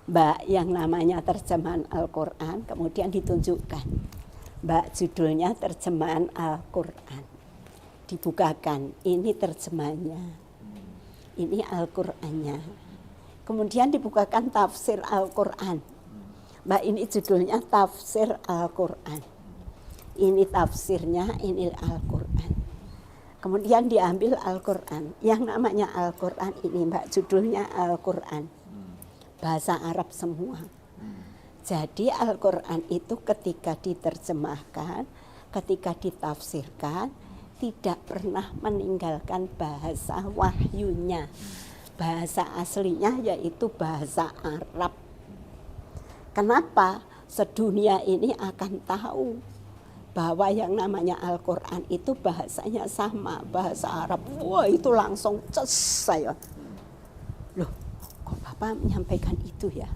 Mbak yang namanya terjemahan Al-Quran, kemudian ditunjukkan. Mbak judulnya terjemahan Al-Quran. Dibukakan, ini terjemahannya. Ini Al-Qurannya. Kemudian dibukakan tafsir Al-Quran. Mbak ini judulnya tafsir Al-Quran. Ini tafsirnya, ini Al-Quran. Kemudian diambil Al-Quran. Yang namanya Al-Quran ini Mbak judulnya Al-Quran. Bahasa Arab semua. Jadi Al-Quran itu ketika diterjemahkan, ketika ditafsirkan, tidak pernah meninggalkan bahasa wahyunya. Bahasa aslinya yaitu bahasa Arab. Kenapa? Sedunia ini akan tahu bahwa yang namanya Al-Quran itu bahasanya sama, bahasa Arab. Wah itu langsung ces saya. Loh, kok Bapak menyampaikan itu ya?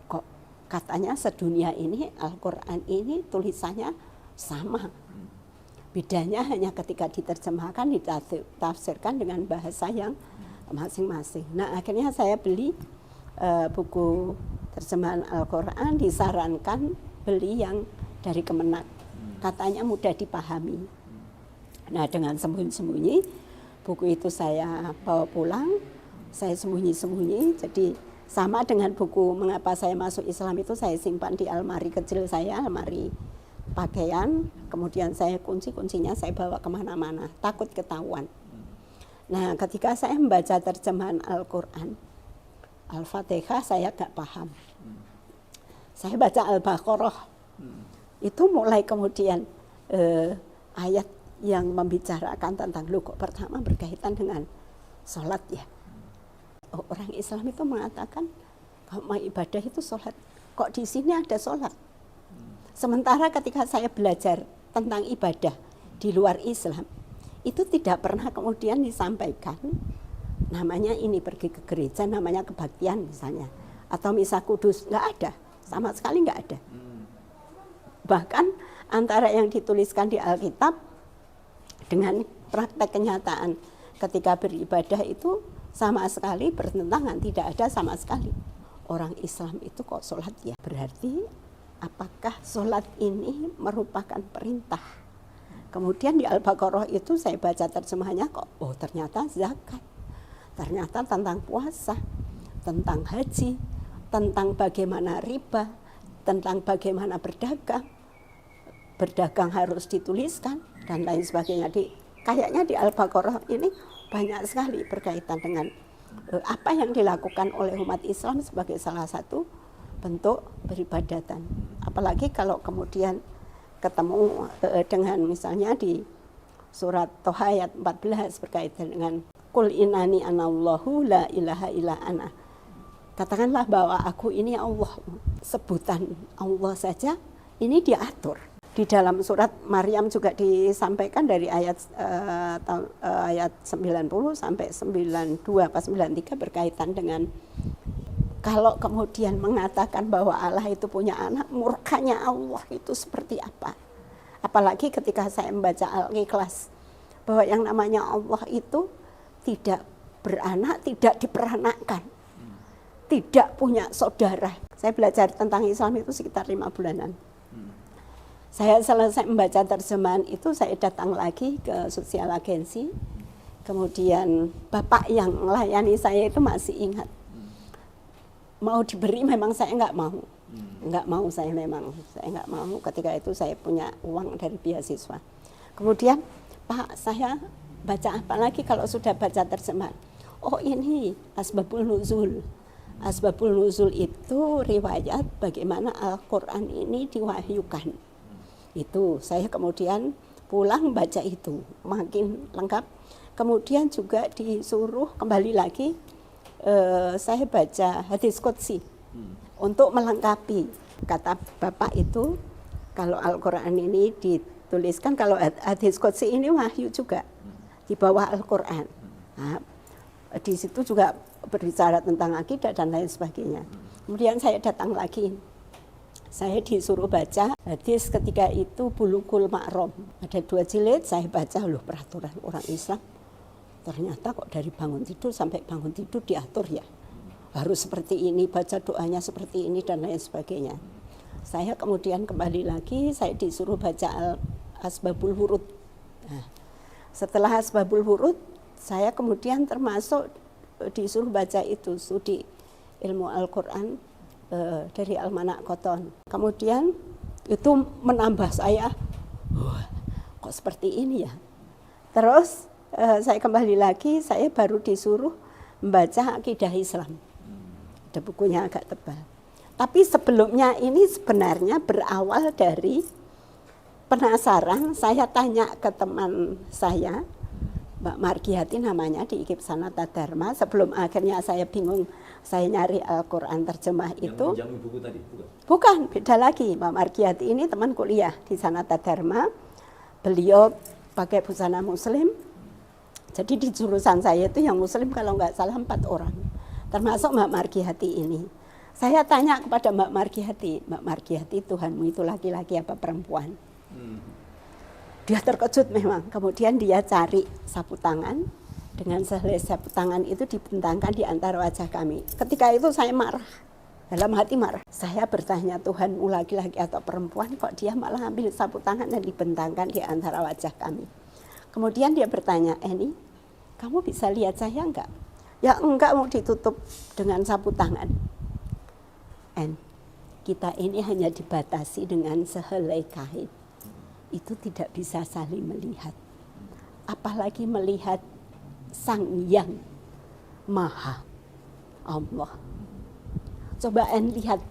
Kok katanya sedunia ini Al-Quran ini tulisannya sama. Bedanya hanya ketika diterjemahkan, ditafsirkan dengan bahasa yang masing-masing. Nah akhirnya saya beli buku terjemahan Al-Quran, disarankan beli yang dari Kemenak. Katanya mudah dipahami. Nah dengan sembunyi-sembunyi, buku itu saya bawa pulang, saya sembunyi-sembunyi. Jadi sama dengan buku Mengapa Saya Masuk Islam itu saya simpan di almari kecil saya, almari pakaian. Kemudian saya kuncinya saya bawa kemana-mana, takut ketahuan. Nah ketika saya membaca terjemahan Al-Quran, Al-Fatihah saya gak paham. Saya baca Al-Baqarah. Itu mulai kemudian ayat yang membicarakan tentang kok pertama berkaitan dengan sholat ya. Orang Islam itu mengatakan kalau mau ibadah itu sholat. Kok di sini ada sholat? Sementara ketika saya belajar tentang ibadah di luar Islam, itu tidak pernah kemudian disampaikan namanya ini pergi ke gereja, namanya kebaktian misalnya, atau misa kudus, nggak ada, sama sekali nggak ada. Bahkan antara yang dituliskan di Alkitab dengan praktek kenyataan ketika beribadah itu sama sekali bertentangan, tidak ada sama sekali. Orang Islam itu kok sholat ya? Berarti apakah sholat ini merupakan perintah? Kemudian di Al-Baqarah itu saya baca terjemahannya kok, oh ternyata zakat, ternyata tentang puasa, tentang haji, tentang bagaimana riba, tentang bagaimana berdagang harus dituliskan dan lain sebagainya. Kayaknya di Al-Baqarah ini banyak sekali berkaitan dengan apa yang dilakukan oleh umat Islam sebagai salah satu bentuk peribadatan. Apalagi kalau kemudian ketemu dengan misalnya di surat Toha ayat 14 berkaitan dengan Qul innani anallahu la ilaha illa ana. Katakanlah bahwa aku ini Allah. Sebutan Allah saja ini diatur. Di dalam surat Maryam juga disampaikan dari ayat 90 sampai 92 pas 93 berkaitan dengan kalau kemudian mengatakan bahwa Allah itu punya anak, murkanya Allah itu seperti apa? Apalagi ketika saya membaca Al-Ikhlas, bahwa yang namanya Allah itu tidak beranak, tidak diperanakkan, tidak punya saudara. Saya belajar tentang Islam itu sekitar 5 bulanan. Saya selesai membaca terjemahan itu, saya datang lagi ke sosial agensi, kemudian bapak yang melayani saya itu masih ingat. Mau diberi memang saya nggak mau, saya nggak mau. Ketika itu saya punya uang dari beasiswa. Kemudian Pak, saya baca apa lagi kalau sudah baca terjemahan? Oh ini Asbabul Nuzul. Asbabul Nuzul itu riwayat bagaimana Al-Quran ini diwahyukan. Itu saya kemudian pulang baca itu makin lengkap. Kemudian juga disuruh kembali lagi. Saya baca hadis qudsi untuk melengkapi. Kata bapak itu kalau Al-Quran ini dituliskan, kalau hadis qudsi ini wahyu juga di bawah Al-Quran. Nah, di situ juga berbicara tentang akidah dan lain sebagainya. Kemudian saya datang lagi, saya disuruh baca hadis ketika itu Bulughul Maram, ada 2 jilid. Saya baca, loh peraturan orang Islam ternyata kok dari bangun tidur sampai bangun tidur diatur ya. Harus seperti ini, baca doanya seperti ini dan lain sebagainya. Saya kemudian kembali lagi, saya disuruh baca Asbabul Wurud. Nah, setelah Asbabul Wurud, saya kemudian termasuk disuruh baca itu studi ilmu Al-Quran dari Almanak Koton. Kemudian itu menambah saya, kok seperti ini ya. Terus saya kembali lagi, saya baru disuruh membaca Akidah Islam. Ada bukunya agak tebal. Tapi sebelumnya ini sebenarnya berawal dari penasaran, saya tanya ke teman saya, Mbak Margiati namanya, di IKIP Sanata Dharma. Sebelum akhirnya saya bingung, saya nyari Al-Quran terjemah itu. Yang buku tadi, bukan? Bukan, beda lagi. Mbak Margiati ini teman kuliah di Sanata Dharma. Beliau pakai busana muslim. Jadi di jurusan saya itu yang muslim kalau nggak salah 4 orang. Termasuk Mbak Margiati ini. Saya tanya kepada Mbak Margiati, Mbak Margiati, Tuhanmu itu laki-laki apa perempuan? Dia terkejut memang. Kemudian dia cari sapu tangan. Dengan sehelai sapu tangan itu dibentangkan di antara wajah kami. Ketika itu saya marah. Dalam hati marah. Saya bertanya, Tuhanmu laki-laki atau perempuan? Kok dia malah ambil sapu tangan dan dibentangkan di antara wajah kami? Kemudian dia bertanya, Eni, kamu bisa lihat saya enggak? Ya enggak, mau ditutup dengan sapu tangan. Kita ini hanya dibatasi dengan sehelai kain. Itu tidak bisa saling melihat. Apalagi melihat Sang Yang Maha Allah. Coba lihat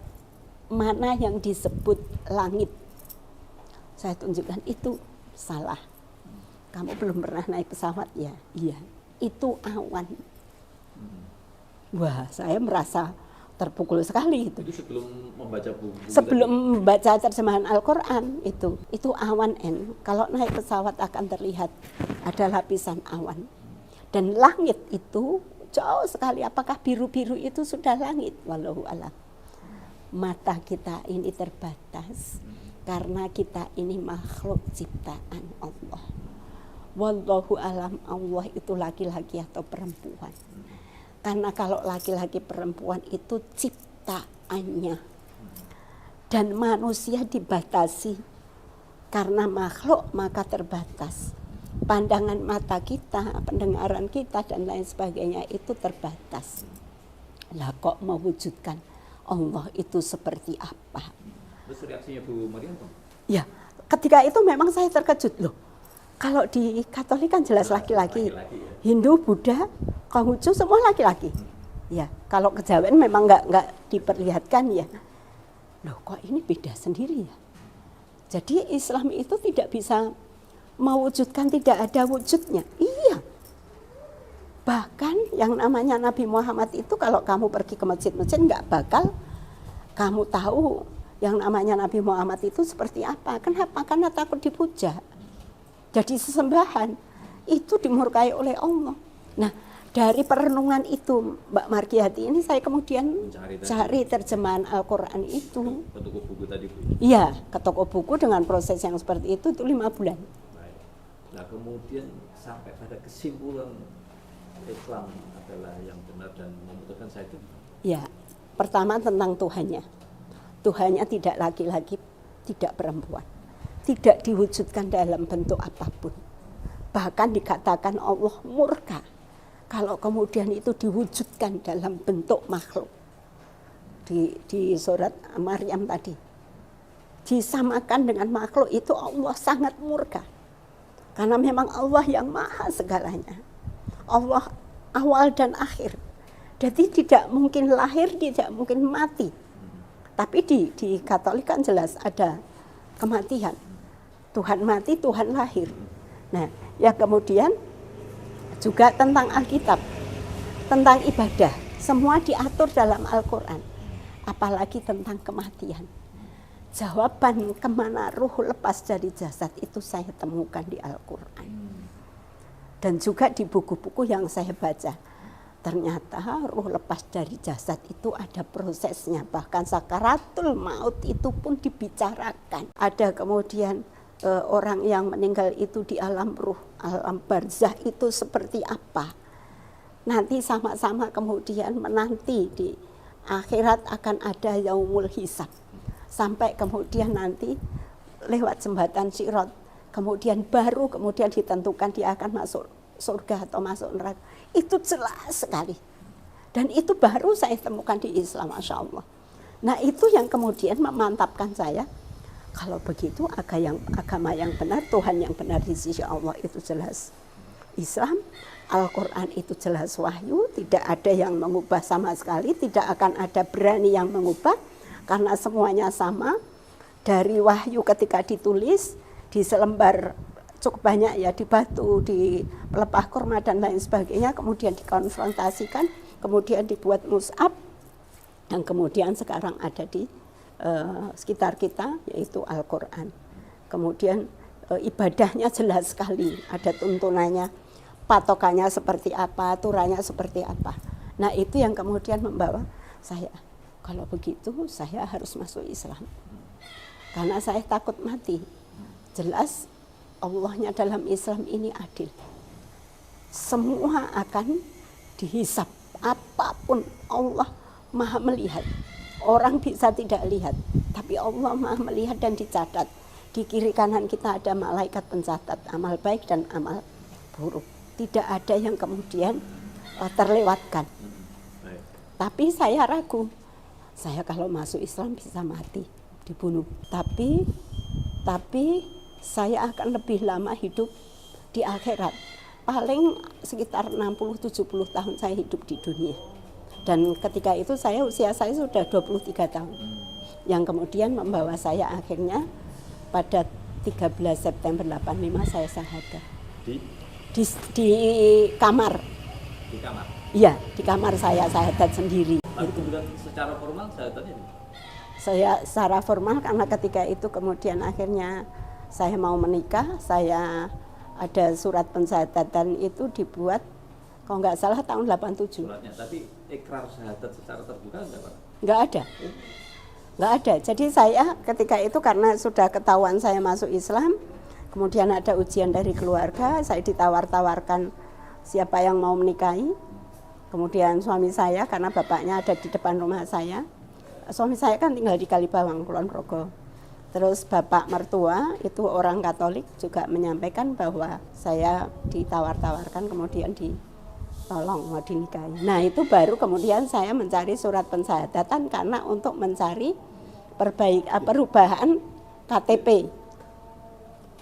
mana yang disebut langit. Saya tunjukkan itu salah. Kamu belum pernah naik pesawat ya? Iya. Itu awan. Wah, saya merasa terpukul sekali itu. Itu sebelum membaca buku. Sebelum membaca terjemahan Al-Quran itu awan Kalau naik pesawat akan terlihat ada lapisan awan. Dan langit itu jauh sekali. Apakah biru-biru itu sudah langit? Wallahu a'lam. Mata kita ini terbatas karena kita ini makhluk ciptaan Allah. Wallahu a'lam, Allah itu laki-laki atau perempuan. Karena kalau laki-laki perempuan itu ciptaannya. Dan manusia dibatasi Karena makhluk maka terbatas. Pandangan mata kita, pendengaran kita dan lain sebagainya itu terbatas. Lah kok mewujudkan Allah itu seperti apa? Terus reaksinya Bu Mariam tuh? Ya, ketika itu memang saya terkejut loh. Kalau di Katolik kan jelas laki-laki. Ya. Hindu, Buddha, Konghucu semua laki-laki. Ya, kalau kejawen memang nggak diperlihatkan ya. Loh kok ini beda sendiri ya? Jadi Islam itu tidak bisa mewujudkan tidak ada wujudnya. Iya. Bahkan yang namanya Nabi Muhammad itu kalau kamu pergi ke masjid-masjid nggak bakal kamu tahu yang namanya Nabi Muhammad itu seperti apa. Kenapa? Karena takut dipuja. Jadi sesembahan itu dimurkai oleh Allah. Nah, dari perenungan itu Mbak Margiati ini saya kemudian cari terjemahan Al-Quran itu. Ke toko buku tadi Bu? Iya, ke toko buku dengan proses yang seperti itu 5 bulan. Baik. Nah kemudian sampai pada kesimpulan Islam adalah yang benar dan memutuskan saya itu. Ya, pertama tentang Tuhannya. Tuhannya tidak laki-laki, tidak perempuan. Tidak diwujudkan dalam bentuk apapun. Bahkan dikatakan Allah murka kalau kemudian itu diwujudkan dalam bentuk makhluk. Di surat Maryam tadi. Disamakan dengan makhluk itu Allah sangat murka. Karena memang Allah yang maha segalanya. Allah awal dan akhir. Jadi tidak mungkin lahir, tidak mungkin mati. Tapi di Katolik kan jelas ada kematian. Tuhan mati, Tuhan lahir. Nah, ya kemudian juga tentang Alkitab, tentang ibadah. Semua diatur dalam Al-Quran. Apalagi tentang kematian. Jawaban kemana ruh lepas dari jasad itu saya temukan di Al-Quran. Dan juga di buku-buku yang saya baca. Ternyata ruh lepas dari jasad itu ada prosesnya. Bahkan sakaratul maut itu pun dibicarakan. Ada kemudian orang yang meninggal itu di alam ruh, alam barzah itu seperti apa. Nanti sama-sama kemudian menanti di akhirat akan ada yaumul hisab. Sampai kemudian nanti lewat jembatan Sirat. Kemudian baru kemudian ditentukan dia akan masuk surga atau masuk neraka. Itu jelas sekali. Dan itu baru saya temukan di Islam, Masya Allah. Nah itu yang kemudian memantapkan saya. Kalau begitu agama yang benar, Tuhan yang benar di sisi Allah itu jelas Islam. Al-Quran itu jelas wahyu, tidak ada yang mengubah sama sekali, tidak akan ada berani yang mengubah. Karena semuanya sama. Dari wahyu ketika ditulis, di selembar cukup banyak ya, di batu, di pelepah kurma dan lain sebagainya, kemudian dikonfrontasikan, kemudian dibuat mushaf, dan kemudian sekarang ada di sekitar kita, yaitu Al-Quran. Kemudian ibadahnya jelas sekali, ada tuntunannya, patokannya seperti apa, aturannya seperti apa. Nah itu yang kemudian membawa saya, kalau begitu saya harus masuk Islam. Karena saya takut mati. Jelas Allahnya dalam Islam ini adil. Semua akan dihisap, apapun Allah maha melihat. Orang bisa tidak lihat, tapi Allah maha melihat dan dicatat. Di kiri kanan kita ada malaikat pencatat amal baik dan amal buruk. Tidak ada yang kemudian terlewatkan. Tapi saya ragu. Saya kalau masuk Islam bisa mati, dibunuh. Tapi saya akan lebih lama hidup di akhirat. Paling sekitar 60-70 tahun saya hidup di dunia. Dan ketika itu usia saya sudah 23 tahun. Yang kemudian membawa saya akhirnya pada 13 September 85 saya syahadat. Di kamar. Di kamar? Iya, di kamar saya syahadat sendiri. Itu bukan secara formal syahadatnya? Saya secara formal karena ketika itu kemudian akhirnya saya mau menikah, saya ada surat pensyahadatan itu dibuat kalau nggak salah tahun 87. Suratnya, tapi ikrar syahadat secara terbuka enggak Pak? Nggak ada. Nggak ada. Jadi saya ketika itu karena sudah ketahuan saya masuk Islam, kemudian ada ujian dari keluarga, saya ditawar-tawarkan siapa yang mau menikahi. Kemudian suami saya, karena bapaknya ada di depan rumah saya. Suami saya kan tinggal di Kalibawang, Kulon Progo. Terus bapak mertua itu orang Katolik juga menyampaikan bahwa saya ditawar-tawarkan kemudian ditolong mau dinikahi. Nah itu baru kemudian saya mencari surat pensyahadatan karena untuk mencari perubahan KTP.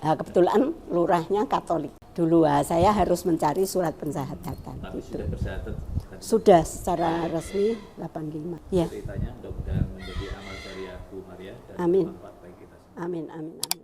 Nah, kebetulan lurahnya Katolik. Dulu saya harus mencari surat pensyahadatan. Tapi gitu. sudah bersyahadat? Sudah secara resmi 85. Ya. Ceritanya mudah-mudahan menjadi amal jariah Bu Maria dan Amin. bermanfaat bagi kita semua. Amin, amin, amin.